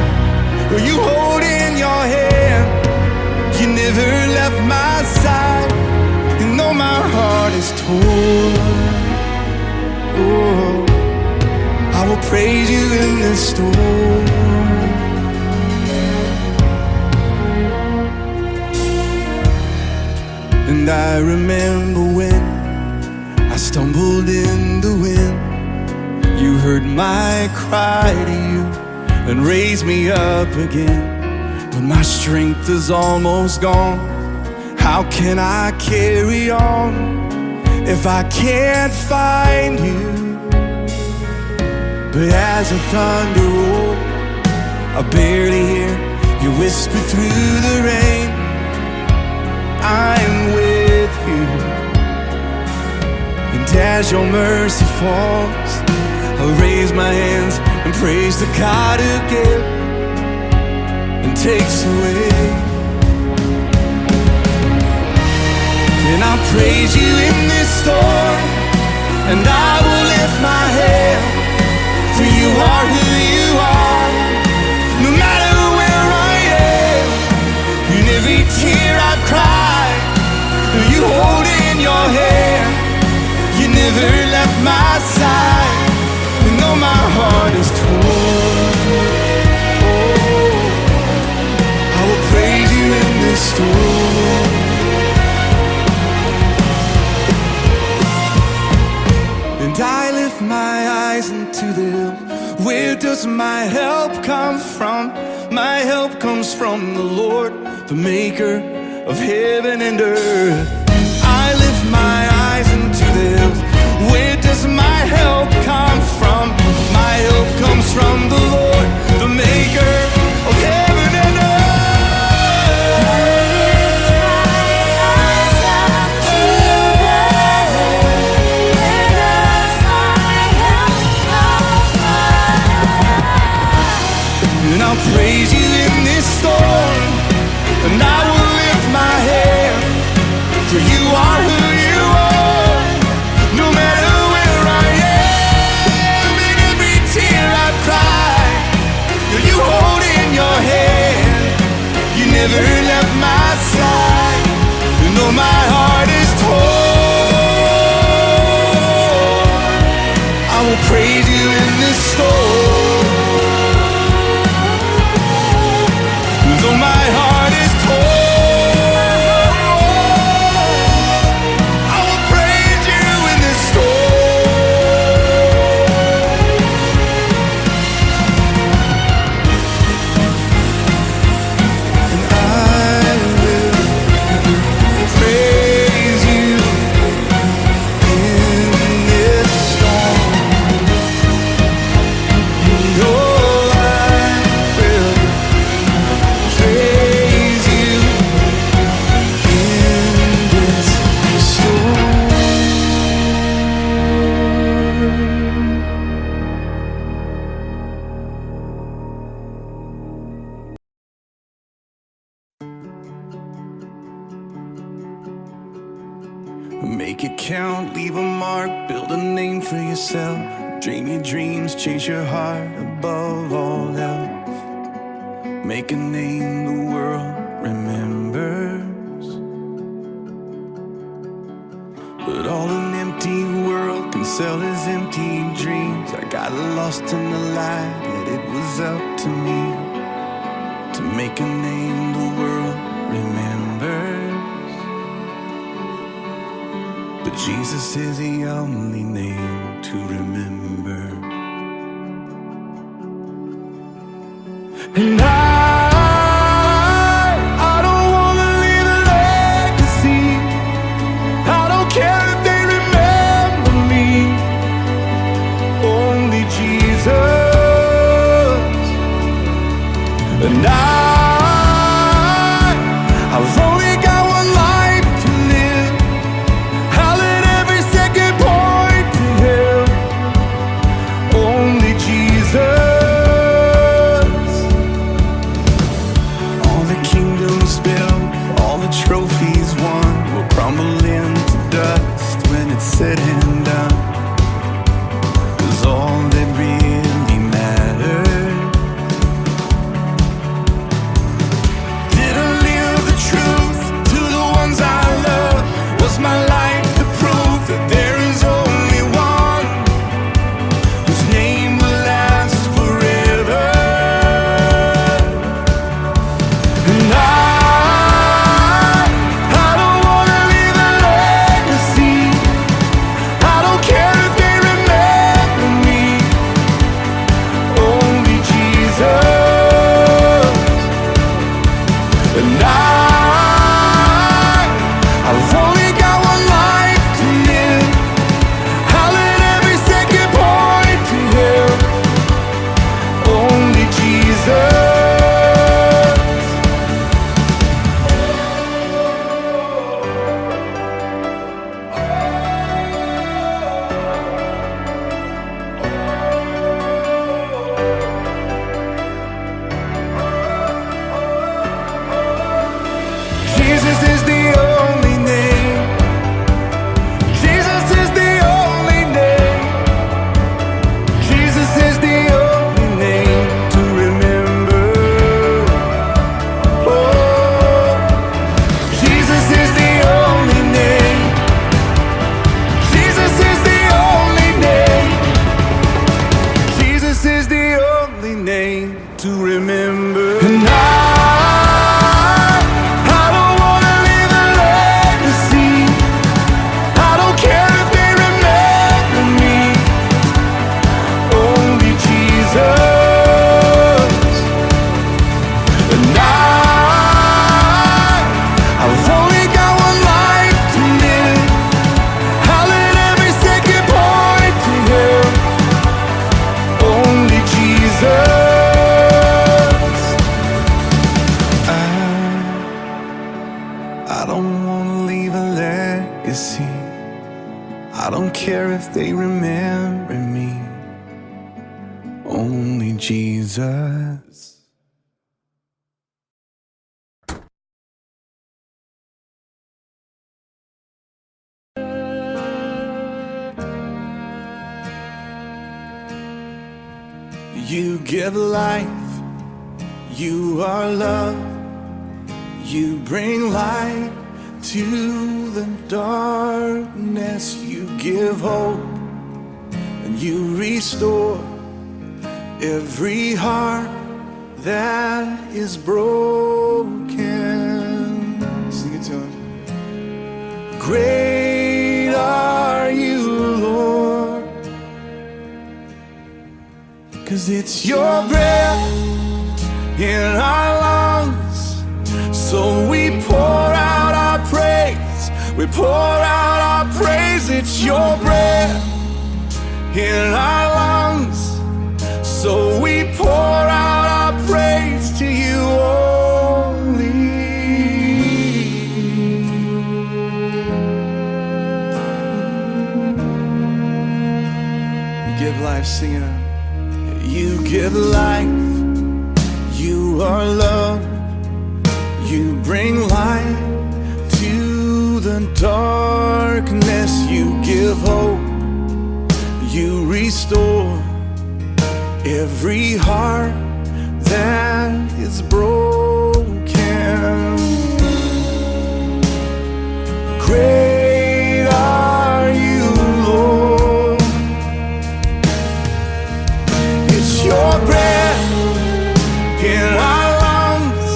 or you hold in your hand, you never left my side. And though my heart is torn, oh, I will praise you in this storm. And I remember when I stumbled in the wind, you heard my cry to you and raised me up again. But my strength is almost gone. How can I carry on if I can't find you? But as the thunder rolls, I barely hear you whisper through the rain, I'm with you. And as your mercy falls, I'll raise my hands and praise the God who gives and takes away. And I'll praise you in this storm, and I will lift my head, for you are who you are. No matter where I am, in every tear I've cried, you hold in your hand, you never left my side. And though my heart is torn, oh, I will praise you in this storm. And I lift my eyes into the hills. Where does my help come from? My help comes from the Lord, the maker of heaven and earth. I lift my eyes into the hills. Where does my help come from? My help comes from the Lord, the maker of heaven and earth. And I'll praise you in this storm, and I will lift my hand, for you are who you are. No matter where I am, in every tear I've cried, you hold in your hand, you never left my side. You know my heart is torn, I will praise you in this storm. Though my heart is torn, I will praise you in this storm. And I will praise you in this storm. Oh, I will praise you in this storm. Make it count, leave a mark, build a name for yourself. Dream your dreams, chase your heart above all else. Make a name the world remembers. But all an empty world can sell is empty dreams. I got lost in the light, yet it was up to me to make a name the world remembers. But Jesus is the only name to remember. And I don't wanna leave a legacy. I don't care if they remember me. Only Jesus. And I've only got one life to live. I'll let every second point to Him. Only Jesus. All the kingdoms built, all the trophies won, will crumble into dust when it's said and done. 'Cause all that really mattered, did I live the truth to the ones I love? Was my life the proof that there is only one whose name will last forever? And I don't wanna leave a legacy. I don't care if they remember me. Only Jesus. And I've only got one life to live. I'll let every second point to Him. Only Jesus. Jesus is the only name. Jesus is the only name. Jesus is the only name to remember. Oh, Jesus is the only name. Jesus is the only name. Jesus is the only name to remember. And I don't wanna leave a legacy. I don't care if they remember me. Only Jesus. And I've only got one life to live. I'll let every second point to Him. Only Jesus. I don't wanna leave a legacy. I don't care if they remember me. Only Jesus. You give life, you are love, you bring light to the darkness, you give hope, and you restore every heart that is broken. Sing it to Him. Great are you, Lord, 'cause it's your breath in our lungs. So we pour out our praise, we pour out our praise. It's your breath in our lungs. So we pour out our praise to you only. You give life, sing it out. You give life, you are love, you bring light to the darkness, you give hope, you restore every heart that is broken. Great are you, Lord. It's your breath in our lungs.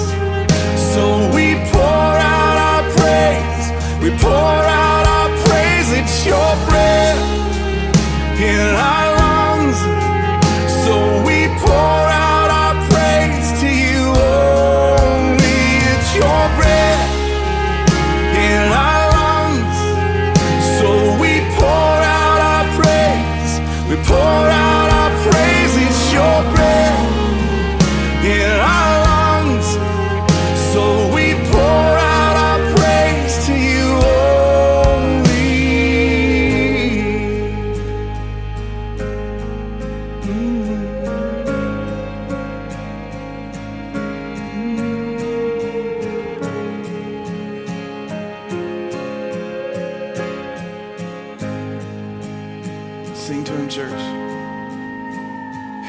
Sing to him, church.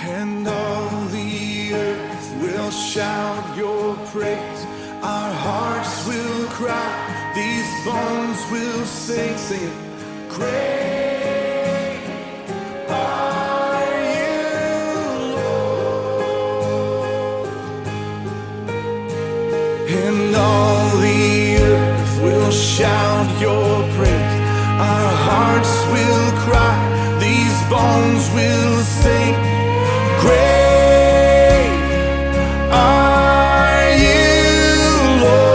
And all the earth will shout your praise. Our hearts will cry. These bones will sing, sing it. Great are you, Lord. And all the earth will shout your praise. Our hearts will cry. These bones will sing. Great are you, Lord.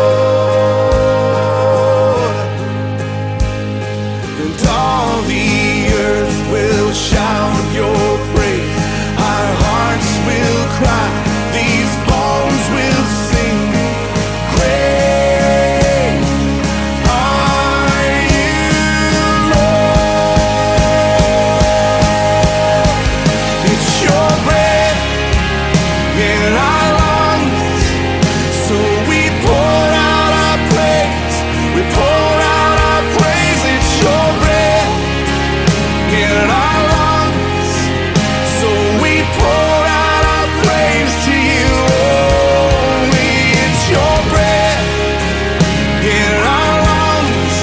And all the earth will shout your praise. Our hearts will cry. These bones will sing. Great are you, Lord. It's your breath in our lungs, so we pour out our praise. We pour out our praise. It's your breath in our lungs, so we pour out our praise to you only. It's your breath in our lungs,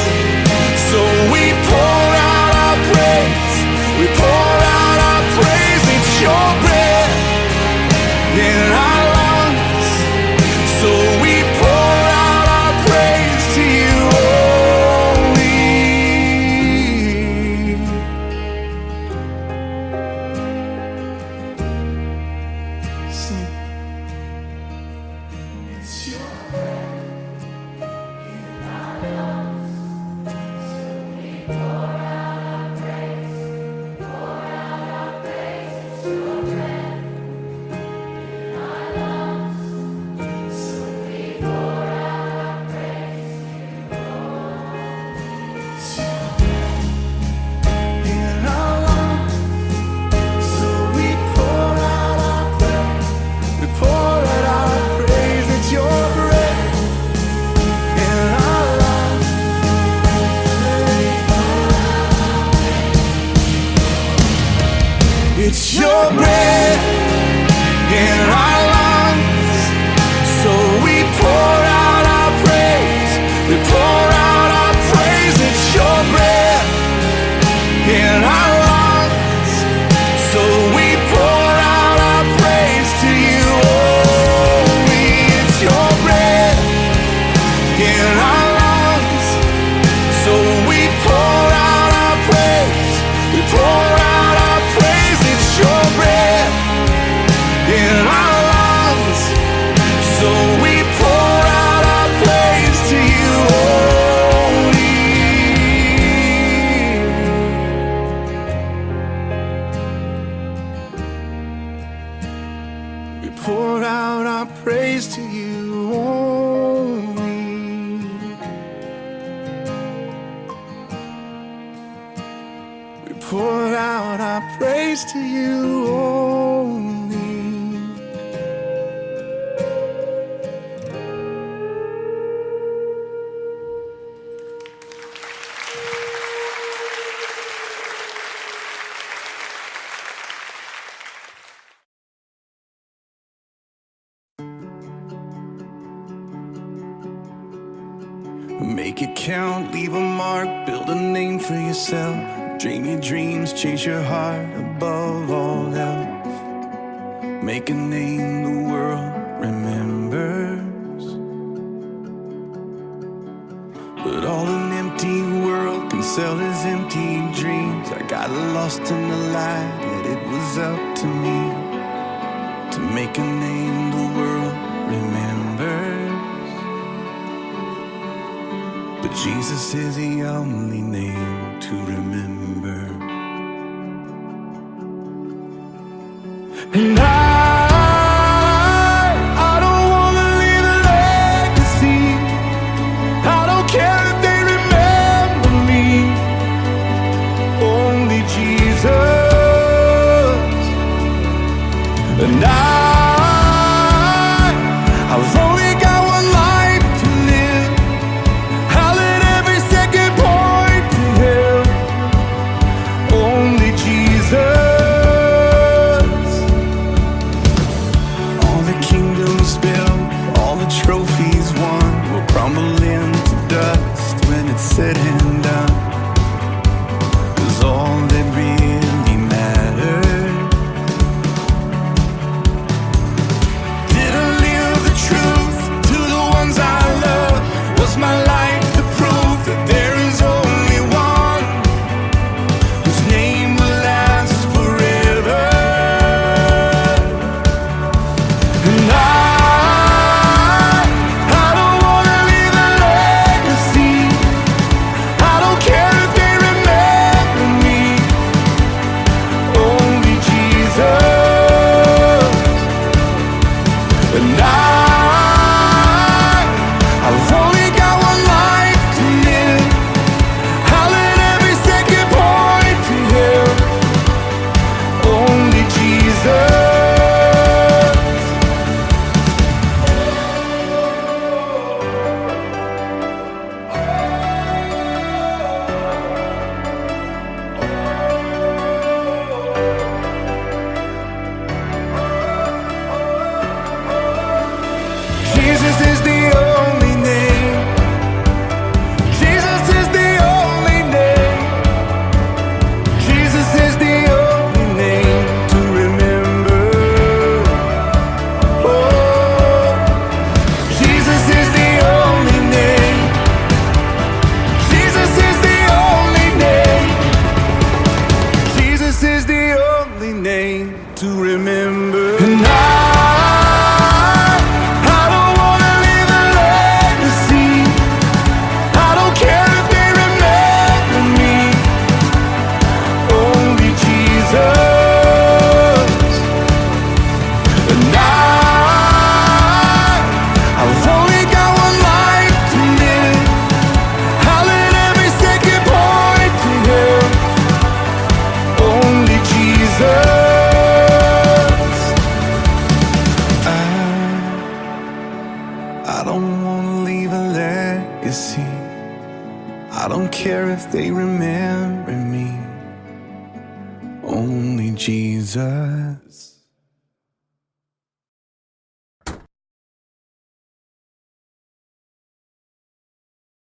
so we pour out our praise. We pour out our praise. It's your breath in our lungs, so we pour out our praise to you only. Sing. It's your in our lungs, so we pour out our praise. We pour out our praise. It's your breath in our lungs. It's your breath in our lungs, so we pour out our praise. We pour out our praise. It's your breath in our lungs, so we pour out our praise to you only. It's your breath in our lungs, so we pour out our praise. We pour out our praise. It's your breath in our lungs, so we pour out our praise to you only. We pour out our praise to you only. We pour out our praise to you only. Make it count, leave a mark, build a name for yourself. Dream your dreams, chase your heart above all else. Make a name the world remembers. But all an empty world can sell is empty dreams. I got lost in the light, yet it was up to me to make a name the world remembers. But Jesus is the only name to remember. And I don't wanna leave a legacy. I don't care if they remember me. Only Jesus. And I've only got one life to live. I'll let every second point to Him. Only Jesus. they remember me. Only Jesus.